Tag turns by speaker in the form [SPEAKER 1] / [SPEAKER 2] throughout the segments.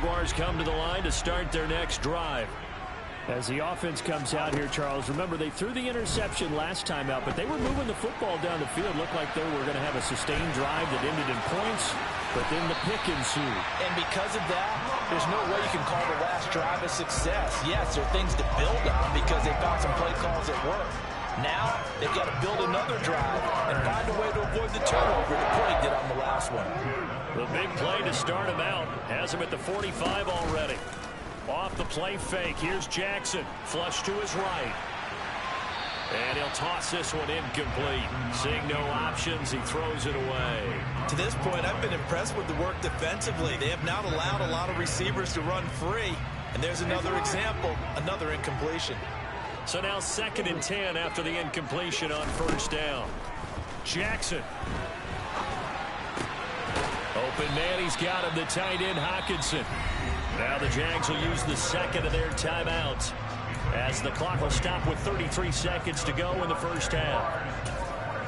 [SPEAKER 1] Jaguars come to the line to start their next drive. As the offense comes out here, Charles, remember they threw the interception last time out, but they were moving the football down the field. Looked like they were going to have a sustained drive that ended in points, but then the pick ensued.
[SPEAKER 2] And because of that, there's no way you can call the last drive a success. Yes, there are things to build on because they found some play calls that work. Now, they've got to build another drive and find a way to avoid the turnover that Purdy did on the last one.
[SPEAKER 1] The big play to start him out has him at the 45 already. Off the play fake, here's Jackson. Flush to his right. And he'll toss this one incomplete. Seeing no options, he throws it away.
[SPEAKER 2] To this point, I've been impressed with the work defensively. They have not allowed a lot of receivers to run free. And there's another example, another incompletion.
[SPEAKER 1] So now 2nd and 10 after the incompletion on first down. Jackson. Open man, he's got him, the tight end Hockenson. Now the Jags will use the second of their timeouts as the clock will stop with 33 seconds to go in the first half.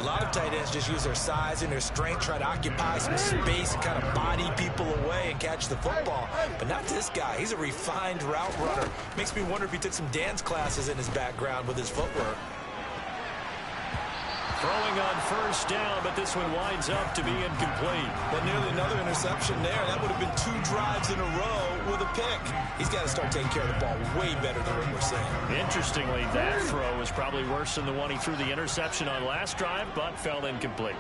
[SPEAKER 2] A lot of tight ends just use their size and their strength, try to occupy some space and kind of body people away and catch the football. But not this guy. He's a refined route runner. Makes me wonder if he took some dance classes in his background with his footwork.
[SPEAKER 1] Throwing on first down, but this one winds up to be incomplete.
[SPEAKER 2] But nearly another interception there. That would have been 2 drives in a row with a pick. He's got to start taking care of the ball way better than what we're seeing.
[SPEAKER 1] Interestingly, that throw was probably worse than the one he threw the interception on last drive, but fell incomplete.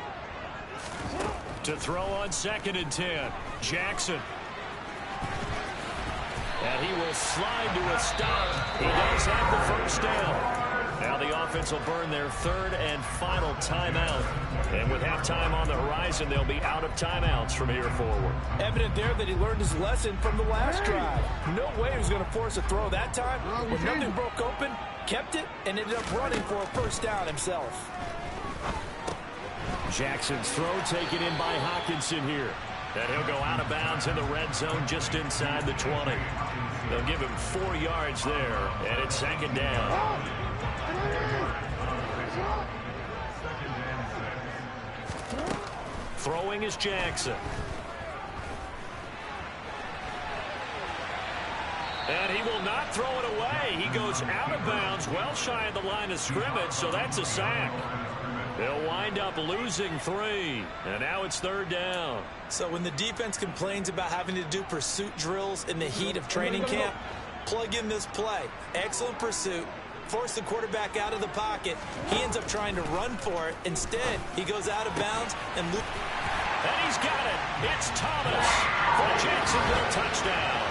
[SPEAKER 1] To throw on 2nd and 10, Jackson. And he will slide to a stop. He does have the first down. Now the offense will burn their 3rd and final timeout. And with halftime on the horizon, they'll be out of timeouts from here forward.
[SPEAKER 2] Evident there that he learned his lesson from the last drive. No way he was going to force a throw that time. When nothing broke open, kept it, and ended up running for a first down himself.
[SPEAKER 1] Jackson's throw taken in by Hockenson here. And he'll go out of bounds in the red zone just inside the 20. They'll give him 4 yards there, and it's 2nd down. Throwing is Jackson. And he will not throw it away. He goes out of bounds, well shy of the line of scrimmage, so that's a sack. They'll wind up losing 3, and now it's 3rd down.
[SPEAKER 2] So when the defense complains about having to do pursuit drills in the heat of training camp, plug in this play. Excellent pursuit. Force the quarterback out of the pocket. He ends up trying to run for it. Instead, he goes out of bounds and
[SPEAKER 1] he's got it. It's Thomas for a Jacksonville touchdown.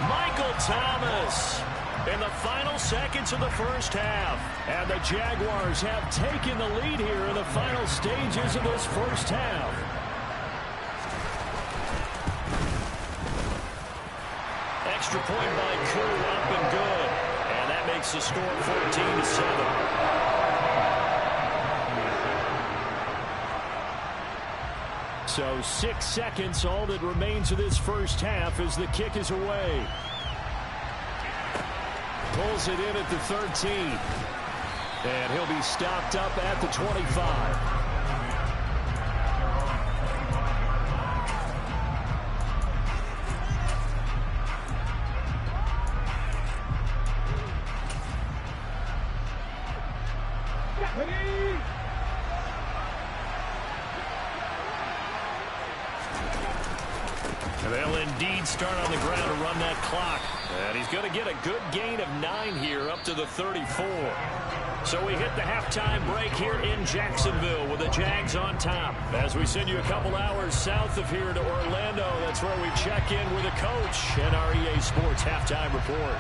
[SPEAKER 1] Michael Thomas in the final seconds of the first half. And the Jaguars have taken the lead here in the final stages of this first half. Extra point by Koo, up and good. And that makes the score 14-7. So 6 seconds, all that remains of this first half as the kick is away. Pulls it in at the 13. And he'll be stopped up at the 25. They'll indeed start on the ground to run that clock. And he's going to get a good gain of 9 here up to the 34. So we hit the halftime break here in Jacksonville with the Jags on top. As we send you a couple hours south of here to Orlando, that's where we check in with the coach and our EA Sports halftime report.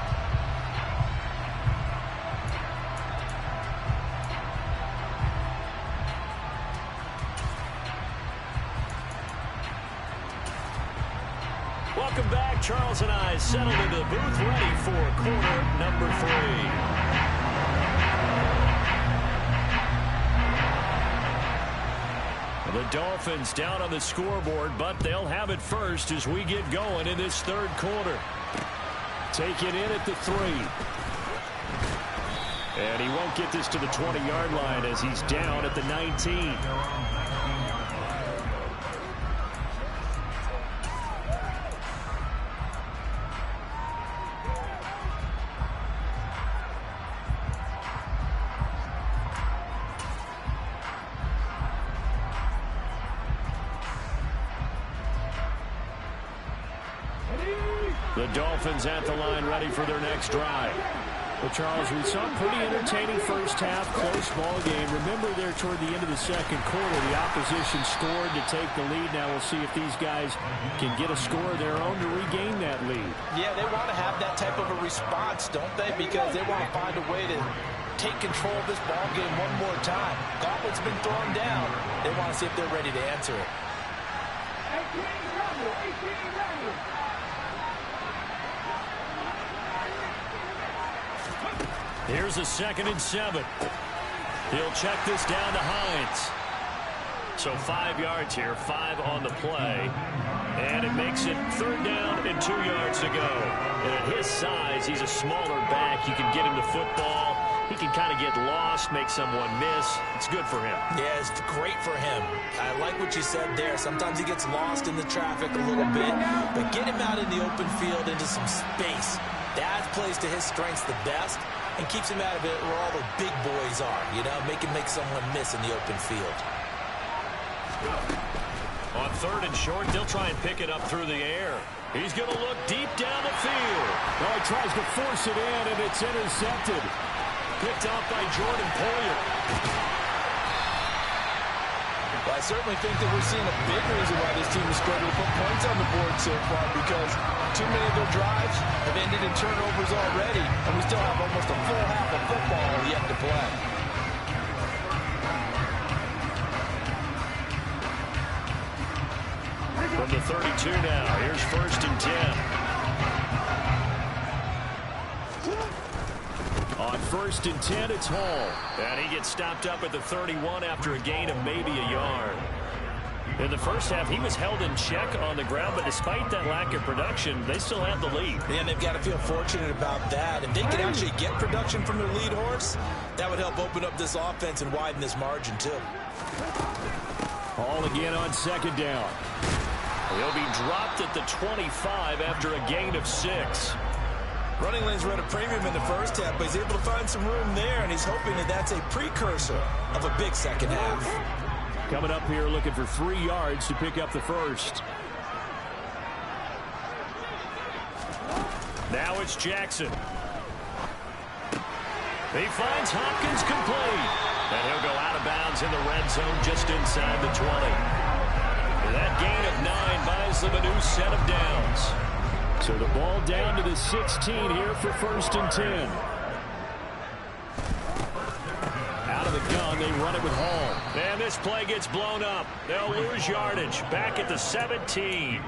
[SPEAKER 1] Welcome back. Charles and I settled into the booth ready for quarter number 3. The Dolphins down on the scoreboard, but they'll have it first as we get going in this 3rd quarter. Take it in at the 3. And he won't get this to the 20-yard line as he's down at the 19. The Dolphins at the line, ready for their next drive.
[SPEAKER 3] Well, Charles, we saw a pretty entertaining first half, close ball game. Remember there toward the end of the second quarter, the opposition scored to take the lead. Now we'll see if these guys can get a score of their own to regain that lead.
[SPEAKER 2] Yeah, they want to have that type of a response, don't they? Because they want to find a way to take control of this ball game one more time. Gauntlet's been thrown down. They want to see if they're ready to answer it.
[SPEAKER 1] Here's a 2nd and 7. He'll check this down to Hines. So 5 yards here, 5 on the play. And it makes it 3rd down and 2 yards to go. And at his size, he's a smaller back. You can get him the football. He can kind of get lost, make someone miss. It's good for him.
[SPEAKER 2] Yeah, it's great for him. I like what you said there. Sometimes he gets lost in the traffic a little bit. But get him out in the open field into some space. That plays to his strengths the best. And keeps him out of it where all the big boys are, you know, make someone miss in the open field.
[SPEAKER 1] On 3rd and short, they'll try and pick it up through the air. He's going to look deep down the field.
[SPEAKER 3] Oh, he tries to force it in, and it's intercepted.
[SPEAKER 1] Picked off by Jordan Poyer.
[SPEAKER 2] Well, I certainly think that we're seeing a big reason why this team has struggled to put points on the board so far, because too many of their drives have ended in turnovers already, and we still have almost a full half of football yet to play.
[SPEAKER 1] From the 32 now, here's 1st and 10. On 1st and 10, it's Hall. And he gets stopped up at the 31 after a gain of maybe a yard. In the first half, he was held in check on the ground, but despite that lack of production, they still had the lead.
[SPEAKER 2] And they've got to feel fortunate about that. If they can actually get production from their lead horse, that would help open up this offense and widen this margin, too.
[SPEAKER 3] Hall again on 2nd down.
[SPEAKER 1] He'll be dropped at the 25 after a gain of 6.
[SPEAKER 2] Running lanes were at a premium in the first half, but he's able to find some room there, and he's hoping that that's a precursor of a big second half.
[SPEAKER 3] Coming up here looking for 3 yards to pick up the first.
[SPEAKER 1] Now it's Jackson. He finds Hopkins complete. And he'll go out of bounds in the red zone just inside the 20. That gain of 9 buys them a new set of downs.
[SPEAKER 3] So the ball down to the 16 here for 1st and 10. Out of the gun, they run it with Hall.
[SPEAKER 1] And this play gets blown up. They'll lose yardage. Back at the 17.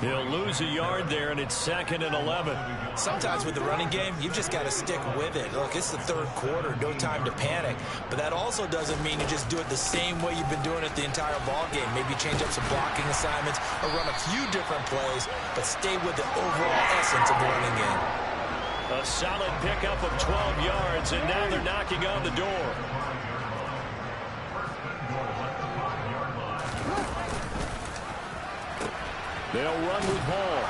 [SPEAKER 1] He'll lose a yard there, and it's 2nd and 11.
[SPEAKER 2] Sometimes with the running game, you've just got to stick with it. Look, it's the 3rd quarter, no time to panic. But that also doesn't mean you just do it the same way you've been doing it the entire ball game. Maybe change up some blocking assignments or run a few different plays, but stay with the overall essence of the running game.
[SPEAKER 1] A solid pickup of 12 yards, and now they're knocking on the door.
[SPEAKER 3] They'll run with Hall.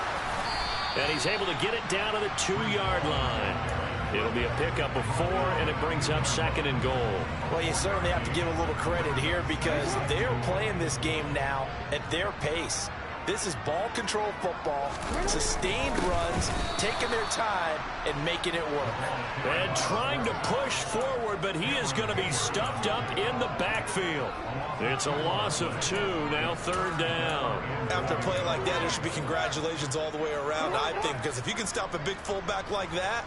[SPEAKER 1] And he's able to get it down to the 2-yard line. It'll be a pickup of 4, and it brings up 2nd and goal.
[SPEAKER 2] Well, you certainly have to give a little credit here because they're playing this game now at their pace. This is ball control football, sustained runs, taking their time, and making it work.
[SPEAKER 1] And trying to push forward, but he is going to be stuffed up in the backfield. It's a loss of 2, now 3rd down.
[SPEAKER 2] After a play like that, there should be congratulations all the way around, I think, because if you can stop a big fullback like that,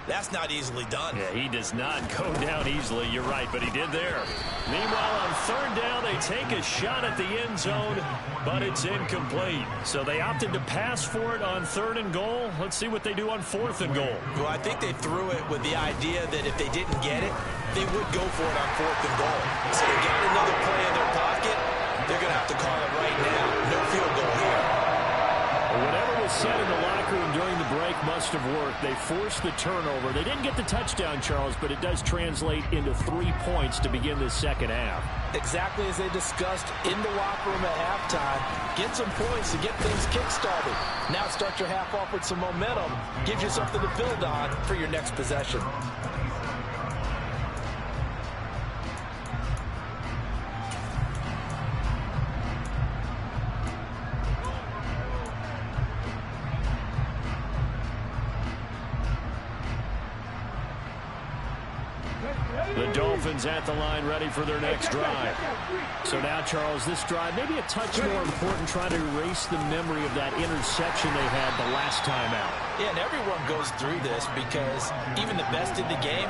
[SPEAKER 2] that's not easily done.
[SPEAKER 1] Yeah, he does not go down easily. You're right, but he did there. Meanwhile, on 3rd down, they take a shot at the end zone, but it's incomplete. So they opted to pass for it on 3rd and goal. Let's see what they do on 4th and goal.
[SPEAKER 2] Well, I think they threw it with the idea that if they didn't get it, they would go for it on 4th and goal. So they got another play in their pocket. They're going to have to call it right now. No field goal here.
[SPEAKER 3] Whatever was said in the locker room during the break must have worked. They forced the turnover. They didn't get the touchdown, Charles, but it does translate into 3 points to begin this second half.
[SPEAKER 2] Exactly as they discussed in the locker room at halftime. Get some points to get things kick-started. Now start your half off with some momentum. Gives you something to build on for your next possession.
[SPEAKER 1] The Dolphins at the line ready for their next drive.
[SPEAKER 3] So now, Charles, this drive maybe a touch more important, trying to erase the memory of that interception they had the last time out.
[SPEAKER 2] Yeah, and everyone goes through this because even the best in the game,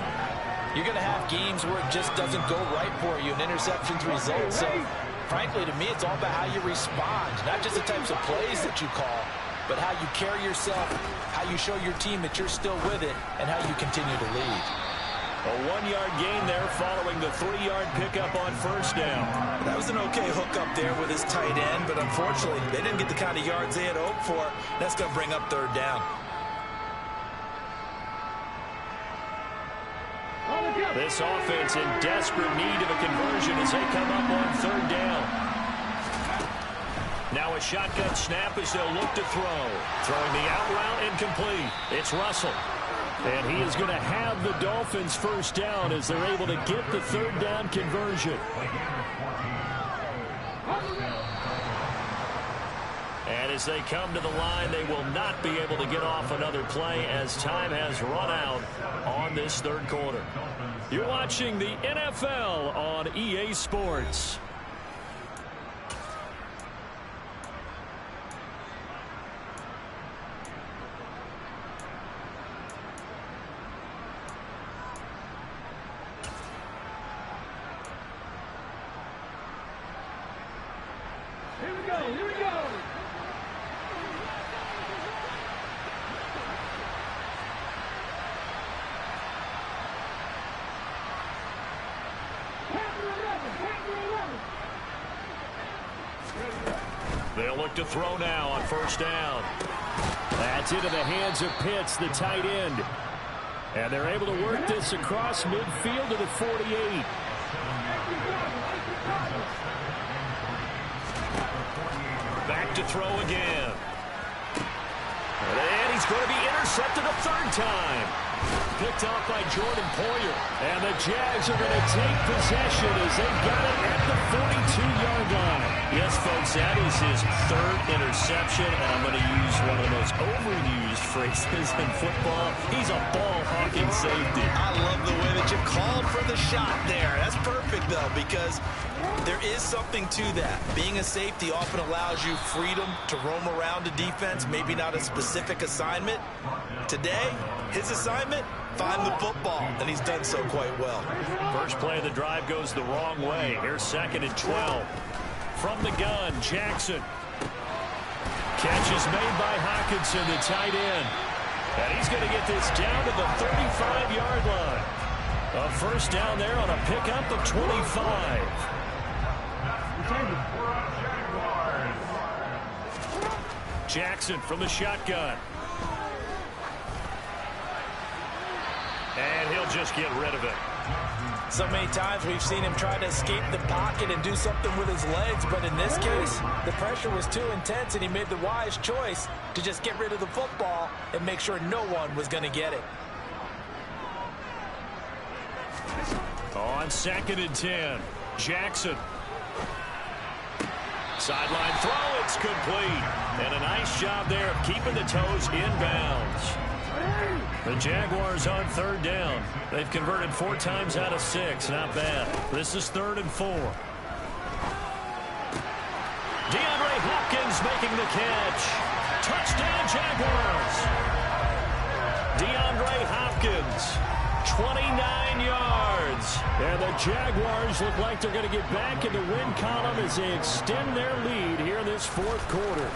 [SPEAKER 2] you're going to have games where it just doesn't go right for you, and interceptions result. So, frankly, to me, it's all about how you respond, not just the types of plays that you call, but how you carry yourself, how you show your team that you're still with it, and how you continue to lead.
[SPEAKER 1] A 1-yard gain there following the 3-yard pickup on first down.
[SPEAKER 2] That was an okay hookup there with his tight end, but unfortunately, they didn't get the kind of yards they had hoped for. That's going to bring up third down.
[SPEAKER 1] This offense in desperate need of a conversion as they come up on third down. Now a shotgun snap as they'll look to throw. Throwing the out route incomplete. It's Russell. And he is going to have the Dolphins first down as they're able to get the third down conversion. And as they come to the line, they will not be able to get off another play as time has run out on this third quarter. You're watching the NFL on EA Sports.
[SPEAKER 4] Here we go.
[SPEAKER 1] They'll look to throw now on first down.
[SPEAKER 3] That's into the hands of Pitts, the tight end. And they're able to work this across midfield to the 48.
[SPEAKER 1] Back to throw again. And he's going to be intercepted a third time. Picked off by Jordan Poyer.
[SPEAKER 3] And the Jags are going to take possession as they've got it at the 42-yard line.
[SPEAKER 1] Yes, folks, that is his third interception, and I'm going to use one of the most overused phrases in football. He's a ball-hawking safety.
[SPEAKER 2] I love the way that you called for the shot there. That's perfect, though, because there is something to that. Being a safety often allows you freedom to roam around a defense, maybe not a specific assignment. Today, his assignment, find the football, and he's done so quite well.
[SPEAKER 1] First play of the drive goes the wrong way. Here's 2nd and 12. From the gun, Jackson. Catch is made by Hockenson, the tight end. And he's going to get this down to the 35-yard line. A first down there on a pickup of 25. Jackson from the shotgun. And he'll just get rid of it.
[SPEAKER 2] So many times we've seen him try to escape the pocket and do something with his legs, but in this case, the pressure was too intense and he made the wise choice to just get rid of the football and make sure no one was going to get it.
[SPEAKER 1] On 2nd and 10, Jackson. Sideline throw, it's complete. And a nice job there of keeping the toes inbounds. The Jaguars on third down. They've converted 4 times out of 6. Not bad. This is 3rd and 4. DeAndre Hopkins making the catch. Touchdown, Jaguars. DeAndre Hopkins, 29 yards.
[SPEAKER 3] And the Jaguars look like they're going to get back in the win column as they extend their lead here in this 4th quarter.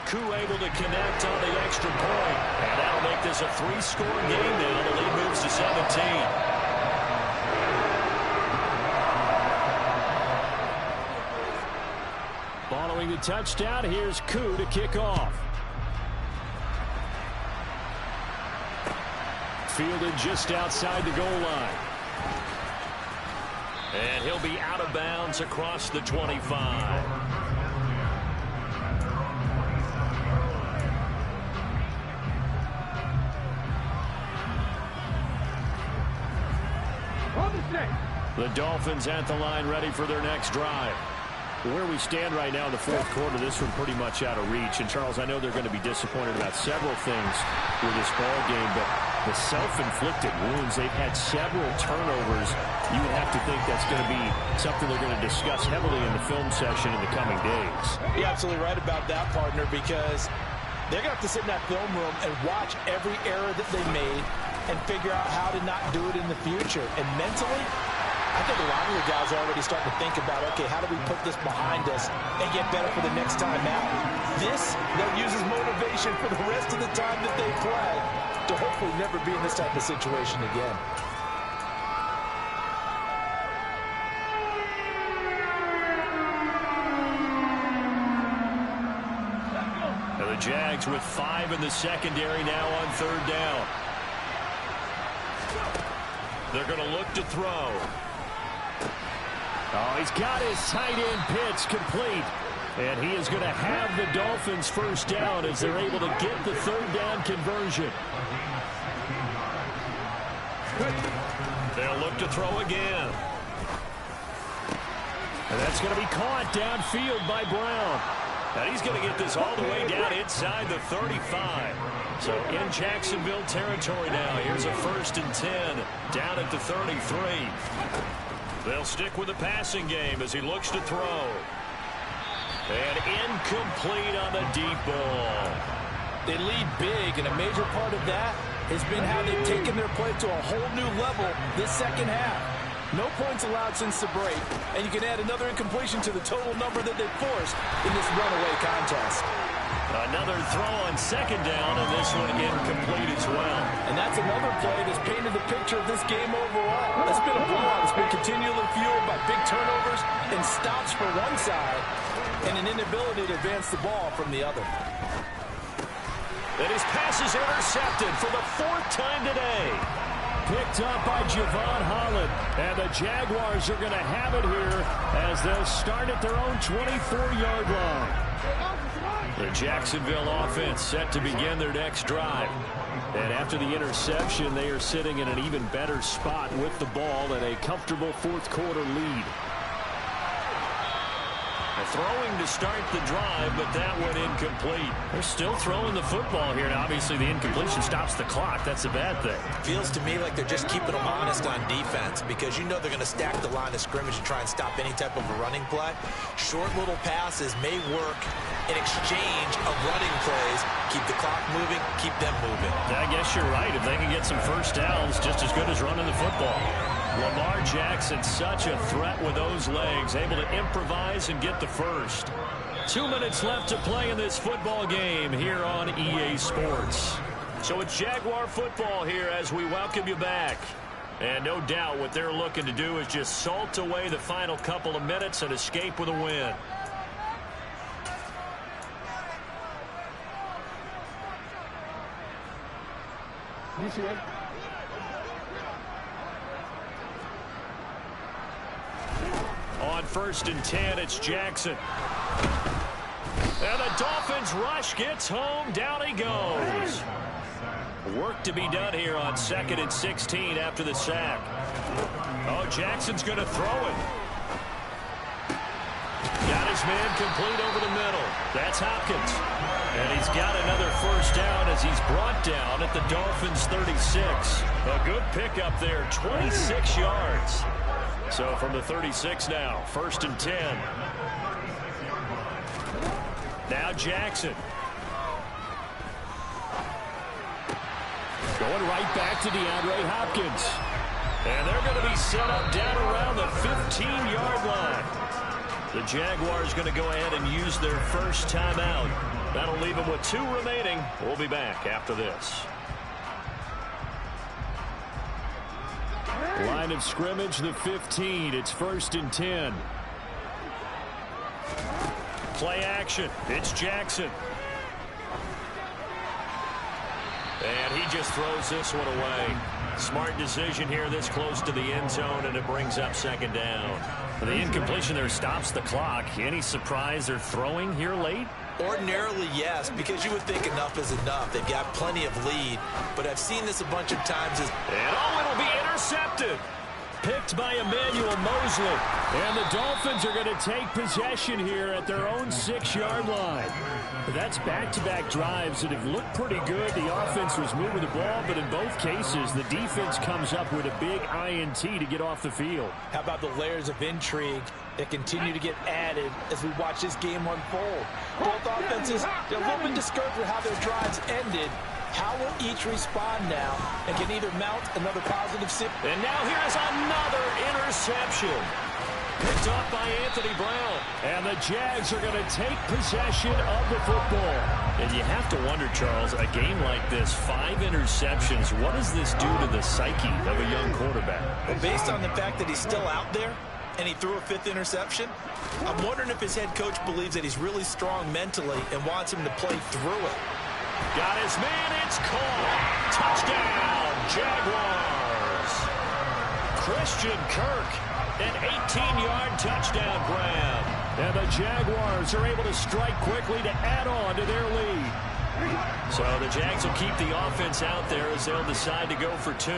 [SPEAKER 1] Koo able to connect on the extra point. And that'll make this a 3-score game now. The lead moves to 17.
[SPEAKER 3] Following the touchdown, here's Koo to kick off. Fielded just outside the goal line.
[SPEAKER 1] And he'll be out of bounds across the 25.
[SPEAKER 3] The Dolphins at the line ready for their next drive. Where we stand right now in the 4th quarter, this one pretty much out of reach. And, Charles, I know they're going to be disappointed about several things with this ball game, but the self-inflicted wounds. They've had several turnovers. You would have to think that's going to be something they're going to discuss heavily in the film session in the coming days.
[SPEAKER 2] You're absolutely right about that, partner, because they're going to have to sit in that film room and watch every error that they made and figure out how to not do it in the future. And mentally, I think a lot of the guys are already starting to think about, okay, how do we put this behind us and get better for the next time out? This, they'll use as motivation for the rest of the time that they play to hopefully never be in this type of situation again.
[SPEAKER 1] And the Jags with 5 in the secondary now on 3rd down. They're going to look to throw.
[SPEAKER 3] Oh, he's got his tight end pitch complete. And he is going to have the Dolphins first down as they're able to get the 3rd down conversion.
[SPEAKER 1] They'll look to throw again.
[SPEAKER 3] And that's going to be caught downfield by Brown.
[SPEAKER 1] And he's going to get this all the way down inside the 35. So in Jacksonville territory now. Here's a 1st and 10 down at the 33. They'll stick with the passing game as he looks to throw. And incomplete on the deep ball.
[SPEAKER 2] They lead big, and a major part of that has been how they've taken their play to a whole new level this second half. No points allowed since the break, and you can add another incompletion to the total number that they forced in this runaway contest.
[SPEAKER 1] Another throw on 2nd down, and this one incomplete as well.
[SPEAKER 2] And that's another play that's painted the picture of this game overall. It's been a blowout. It's been continually fueled by big turnovers and stops for one side and an inability to advance the ball from the other.
[SPEAKER 1] And his pass is intercepted for the 4th time today.
[SPEAKER 3] Picked up by Javon Holland. And the Jaguars are going to have it here as they'll start at their own 24-yard line.
[SPEAKER 1] The Jacksonville offense set to begin their next drive. And after the interception, they are sitting in an even better spot with the ball and a comfortable 4th quarter lead. Throwing to start the drive, but that one incomplete. They're still throwing the football here. Now, obviously, the incompletion stops the clock. That's a bad thing.
[SPEAKER 2] Feels to me like they're just keeping them honest on defense because you know they're going to stack the line of scrimmage and try and stop any type of a running play. Short little passes may work in exchange of running plays. Keep the clock moving, keep them moving.
[SPEAKER 1] I guess you're right. If they can get some first downs, just as good as running the football. Lamar Jackson, such a threat with those legs, able to improvise and get the first. 2 minutes left to play in this football game here on EA Sports. So it's Jaguar football here as we welcome you back. And no doubt what they're looking to do is just salt away the final couple of minutes and escape with a win. On 1st and 10, it's Jackson. And the Dolphins rush gets home. Down he goes. Work to be done here on 2nd and 16 after the sack. Oh, Jackson's going to throw it. Got his man complete over the middle. That's Hopkins. And he's got another first down as he's brought down at the Dolphins' 36. A good pickup there, 26 yards. So from the 36 now, 1st and 10. Now Jackson.
[SPEAKER 3] Going right back to DeAndre Hopkins.
[SPEAKER 1] And they're going to be set up down around the 15-yard line. The Jaguars going to go ahead and use their first timeout. That'll leave them with 2 remaining. We'll be back after this.
[SPEAKER 3] Line of scrimmage, the 15. It's 1st and 10.
[SPEAKER 1] Play action. It's Jackson. And he just throws this one away. Smart decision here this close to the end zone, and it brings up 2nd down. The incompletion there stops the clock. Any surprise they're throwing here late?
[SPEAKER 2] Ordinarily, yes, because you would think enough is enough. They've got plenty of lead, but I've seen this a bunch of times.
[SPEAKER 1] And oh, it'll be intercepted.
[SPEAKER 3] Picked by Emmanuel Mosley. And the Dolphins are going to take possession here at their own 6-yard line. That's back-to-back drives that have looked pretty good. The offense was moving the ball, but in both cases, the defense comes up with a big INT to get off the field.
[SPEAKER 2] How about the layers of intrigue that continue to get added as we watch this game unfold? Both offenses, they're a little bit discouraged with how their drives ended. How will each respond now and can either mount another positive sip?
[SPEAKER 1] And now here's another interception. Picked up by Anthony Brown.
[SPEAKER 3] And the Jags are going to take possession of the football.
[SPEAKER 1] And you have to wonder, Charles, a game like this, 5 interceptions, what does this do to the psyche of a young quarterback?
[SPEAKER 2] Well, based on the fact that he's still out there and he threw a 5th interception, I'm wondering if his head coach believes that he's really strong mentally and wants him to play through it.
[SPEAKER 1] Got his man, it's caught. Touchdown, Jaguars. Christian Kirk, an 18-yard touchdown grab.
[SPEAKER 3] And the Jaguars are able to strike quickly to add on to their lead.
[SPEAKER 1] So the Jags will keep the offense out there as they'll decide to go for 2.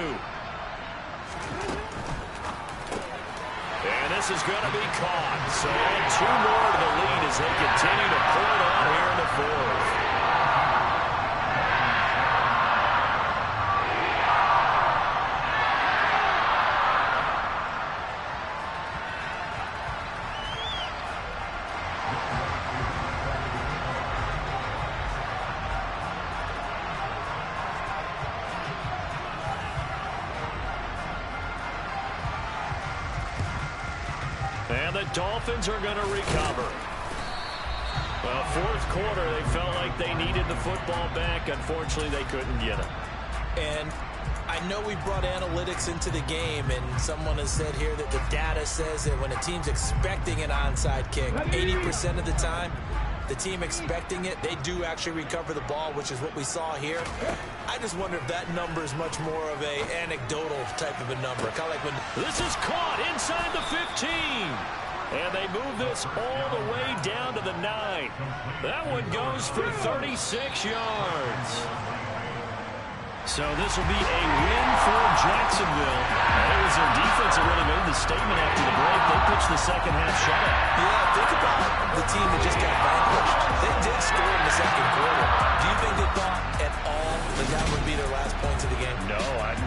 [SPEAKER 1] And this is going to be caught. So add 2 more to the lead as they continue to pull it on here in the 4th. And the Dolphins are going to recover. Well, 4th quarter, they felt like they needed the football back. Unfortunately, they couldn't get it.
[SPEAKER 2] And I know we brought analytics into the game, and someone has said here that the data says that when a team's expecting an onside kick, 80% of the time, the team expecting it, they do actually recover the ball, which is what we saw here. I just wonder if that number is much more of a anecdotal type of a number. Kind of like when
[SPEAKER 1] this is caught inside the 15. And they move this all the way down to the 9. That one goes for 36 yards. So this will be a win for Jacksonville. It was their defense that really made the statement after the break. They pitched the second half shutout.
[SPEAKER 2] Yeah, think about the team that just got vanquished. They did score in the 2nd quarter. Do you think they thought at all that that would be their last points of the game?
[SPEAKER 1] No,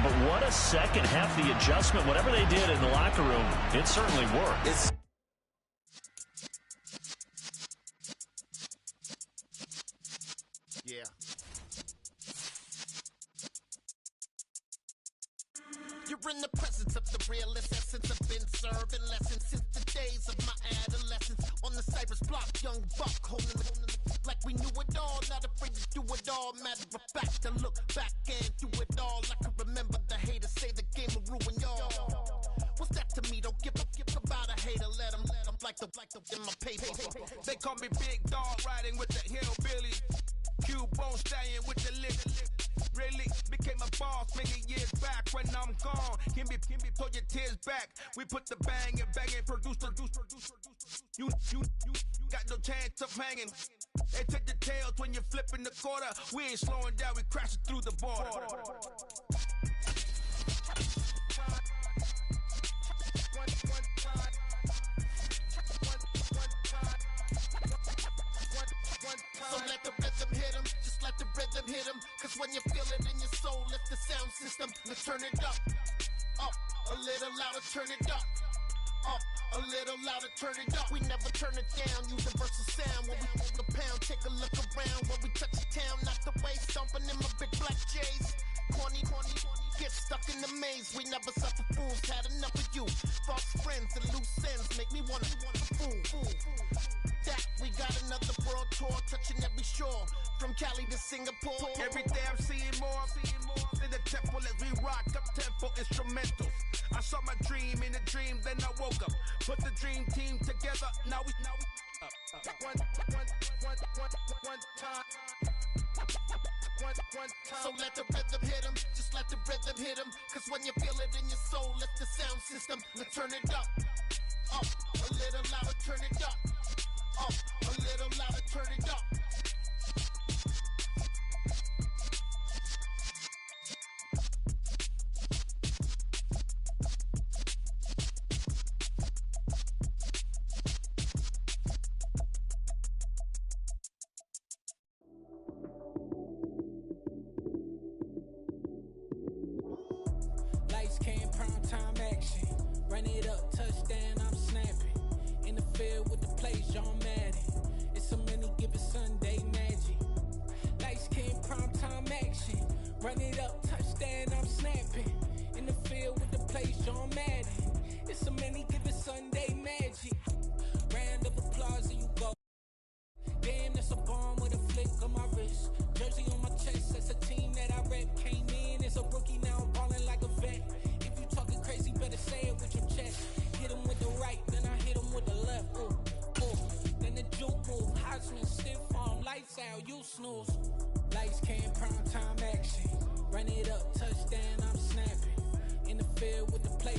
[SPEAKER 1] but what a second half. The adjustment, whatever they did in the locker room, it certainly worked.
[SPEAKER 5] Yeah. You're in the presence of the realest essence. I've been serving lessons since the days of my adolescence. On the Cypress block, young buck holding it like we knew it all. Not afraid to do it all. Matter of fact, to look back and do it all. I can remember the haters say the game will ruin y'all. What's that to me? Don't give about a hater. Let them like the in my paper.
[SPEAKER 6] They call me Big Dog, riding with the hillbilly. Cubone staying with the lift. Really became a boss many years back. When I'm gone, can be pull your tears back. We put the bang and produce. You got no chance of hanging. They take the tails when you're flipping the quarter. We ain't slowing down, we crashing through the border.
[SPEAKER 5] So let the rhythm hit him, just let the rhythm hit him. Cause when you feel it in your soul, lift the sound system. Let's turn it up, a little louder, turn it up, a little louder, turn it up. We never turn it down, universal sound. When we hold the pound, take a look around. When we touch the town, not the way, stomping in my big black J's. Corny, get stuck in the maze. We never suffer fools, had enough of you. False friends and loose ends make me wanna fool. That we got another world tour, touching every shore, from Cali to Singapore.
[SPEAKER 6] Every day I'm seeing more in the temple as we rock up tempo instrumentals. I saw my dream in a dream, then I woke up. Put the dream team together. Now we one time.
[SPEAKER 5] So let the rhythm hit him, just let the rhythm hit him. Cause when you feel it in your soul, lift the sound system. Let's turn it up, a little louder, turn it up, a little louder, turn it up.
[SPEAKER 7] time action. Run it up, touchdown, I'm snapping. In the field with the plays, John Madden. It's a many given Sunday magic. Lights skin, prime time action. Run it up, touchdown, I'm snapping. In the field with the plays, John Madden. It's a many given Sunday magic. Round of applause and you go. Damn, that's a bomb with a flick on my wrist. Jersey on my chest, that's a team that I rep. Came in as a rookie, now I'm ballin' like a vet. If you talking crazy, better say it with your chest. Hit him with the right, then I hit him with the left. Ooh, ooh. Then the juke move, Heisman, stiff arm, lights out, you snooze. Lights came, prime time action. Run it up, touchdown, I'm snapping. In the field with the play.